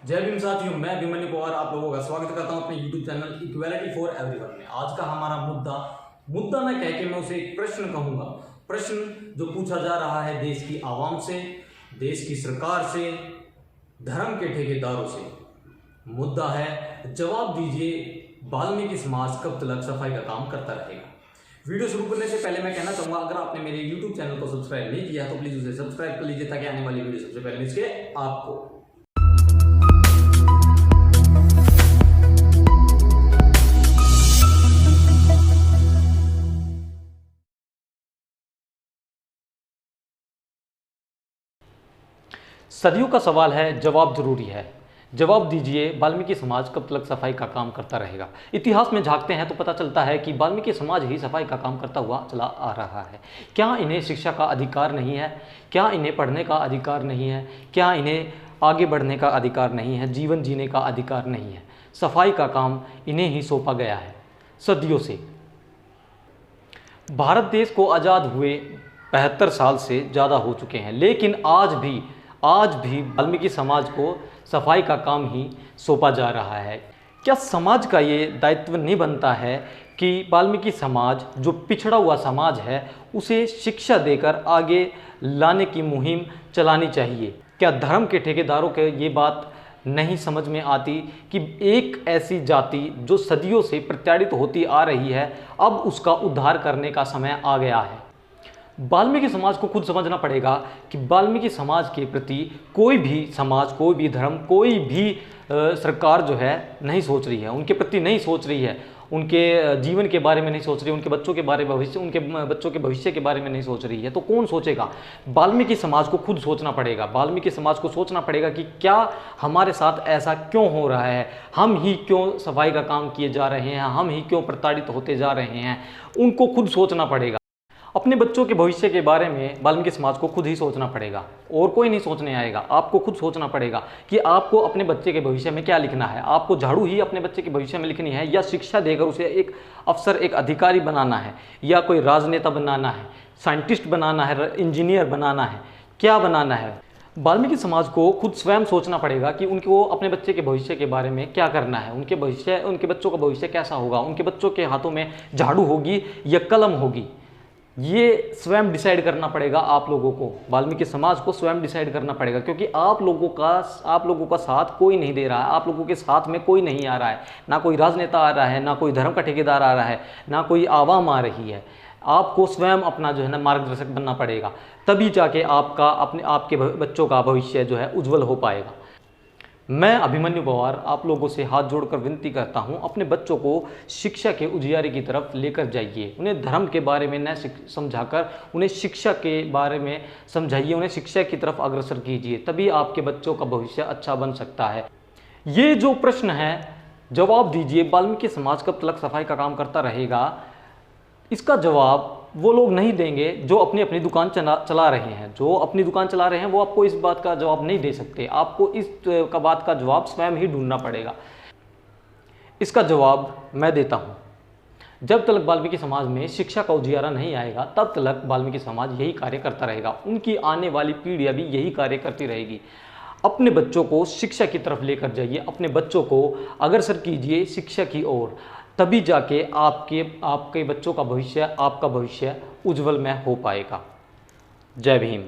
जय भीम साथियों, मैं अभिमन्यु पवार आप लोगों का स्वागत करता हूं अपने YouTube channel equality for everyone में। आज का हमारा मुद्दा न कह के मैं उसे एक प्रश्न कहूंगा। प्रश्न जो पूछा जा रहा है देश की आवाम से, देश की सरकार से, धर्म के ठेकेदारों से। मुद्दा है, जवाब दीजिए, वाल्मीकि समाज कब तक सफाई का काम करता रहेगा। वीडियो शुरू करने से पहले मैं कहना चाहूंगा, अगर आपने मेरे YouTube चैनल को सब्सक्राइब नहीं किया तो प्लीज उसे सब्सक्राइब कर लीजिए ताकि आने वाली वीडियो सबसे पहले मिल सके आपको। सदियों का सवाल है, जवाब जरूरी है। जवाब दीजिए, वाल्मीकि समाज कब तक सफाई का काम करता रहेगा। इतिहास में झांकते हैं तो पता चलता है कि वाल्मीकि समाज ही सफाई का काम करता हुआ चला आ रहा है। क्या इन्हें शिक्षा का अधिकार नहीं है? क्या इन्हें पढ़ने का अधिकार नहीं है? क्या इन्हें आगे बढ़ने का अधिकार नहीं है? जीवन जीने का अधिकार नहीं है? सफाई का काम इन्हें ही सौंपा गया है सदियों से। भारत देश को आज़ाद हुए 75 साल से ज़्यादा हो चुके हैं, लेकिन आज भी वाल्मीकि समाज को सफाई का काम ही सौंपा जा रहा है। क्या समाज का ये दायित्व नहीं बनता है कि वाल्मीकि समाज जो पिछड़ा हुआ समाज है उसे शिक्षा देकर आगे लाने की मुहिम चलानी चाहिए? क्या धर्म के ठेकेदारों के ये बात नहीं समझ में आती कि एक ऐसी जाति जो सदियों से प्रताड़ित होती आ रही है, अब उसका उद्धार करने का समय आ गया है। वाल्मीकि समाज को खुद समझना पड़ेगा कि वाल्मीकि समाज के प्रति कोई भी समाज, कोई भी धर्म, कोई भी सरकार जो है नहीं सोच रही है, उनके प्रति नहीं सोच रही है, उनके जीवन के बारे में नहीं सोच रही है, उनके बच्चों के भविष्य के बारे में नहीं सोच रही है। तो कौन सोचेगा? वाल्मीकि समाज को खुद सोचना पड़ेगा। वाल्मीकि समाज को सोचना पड़ेगा कि क्या हमारे साथ ऐसा क्यों हो रहा है, हम ही क्यों सफाई का काम किए जा रहे हैं, हम ही क्यों प्रताड़ित होते जा रहे हैं। उनको खुद सोचना पड़ेगा। अपने बच्चों के भविष्य के बारे में वाल्मीकि समाज को खुद ही सोचना पड़ेगा, और कोई नहीं सोचने आएगा। आपको खुद सोचना पड़ेगा कि आपको अपने बच्चे के भविष्य में क्या लिखना है। आपको झाड़ू ही अपने बच्चे के भविष्य में लिखनी है, या शिक्षा देकर उसे एक अफसर, एक अधिकारी बनाना है, या कोई राजनेता बनाना है, साइंटिस्ट बनाना है, इंजीनियर बनाना है, क्या बनाना है? वाल्मीकि समाज को खुद स्वयं सोचना पड़ेगा कि उनको अपने बच्चे के भविष्य के बारे में क्या करना है। उनके बच्चों का भविष्य कैसा होगा, उनके बच्चों के हाथों में झाड़ू होगी या कलम होगी, ये स्वयं डिसाइड करना पड़ेगा आप लोगों को। वाल्मीकि समाज को स्वयं डिसाइड करना पड़ेगा, क्योंकि आप लोगों का साथ कोई नहीं दे रहा है। आप लोगों के साथ में कोई नहीं आ रहा है, ना कोई राजनेता आ रहा है, ना कोई धर्म का ठेकेदार आ रहा है, ना कोई आवाम आ रही है। आपको स्वयं अपना जो है ना मार्गदर्शक बनना पड़ेगा, तभी जाके आपके बच्चों का भविष्य जो है उज्जवल हो पाएगा। मैं अभिमन्यु पवार आप लोगों से हाथ जोड़कर विनती करता हूं, अपने बच्चों को शिक्षा के उजियारे की तरफ लेकर जाइए। उन्हें धर्म के बारे में न समझाकर उन्हें शिक्षा के बारे में समझाइए, उन्हें शिक्षा की तरफ अग्रसर कीजिए, तभी आपके बच्चों का भविष्य अच्छा बन सकता है। ये जो प्रश्न है, जवाब दीजिए, वाल्मीकि समाज कब तक सफाई का काम करता रहेगा, इसका जवाब वो लोग नहीं देंगे जो अपनी अपनी दुकान चला रहे हैं। जो अपनी दुकान चला रहे हैं वो आपको इस बात का जवाब नहीं दे सकते। आपको इस बात का जवाब स्वयं ही ढूंढना पड़ेगा। इसका जवाब मैं देता हूँ। जब तक वाल्मीकि समाज में शिक्षा का उजियारा नहीं आएगा, तब तक वाल्मीकि समाज यही कार्य करता रहेगा। उनकी आने वाली पीढ़ियाँ भी यही कार्य करती रहेगी। अपने बच्चों को शिक्षा की तरफ लेकर जाइए, अपने बच्चों को अग्रसर कीजिए शिक्षा की ओर, तभी जाके आपके बच्चों का भविष्य, आपका भविष्य उज्जवल में हो पाएगा। जय भीम।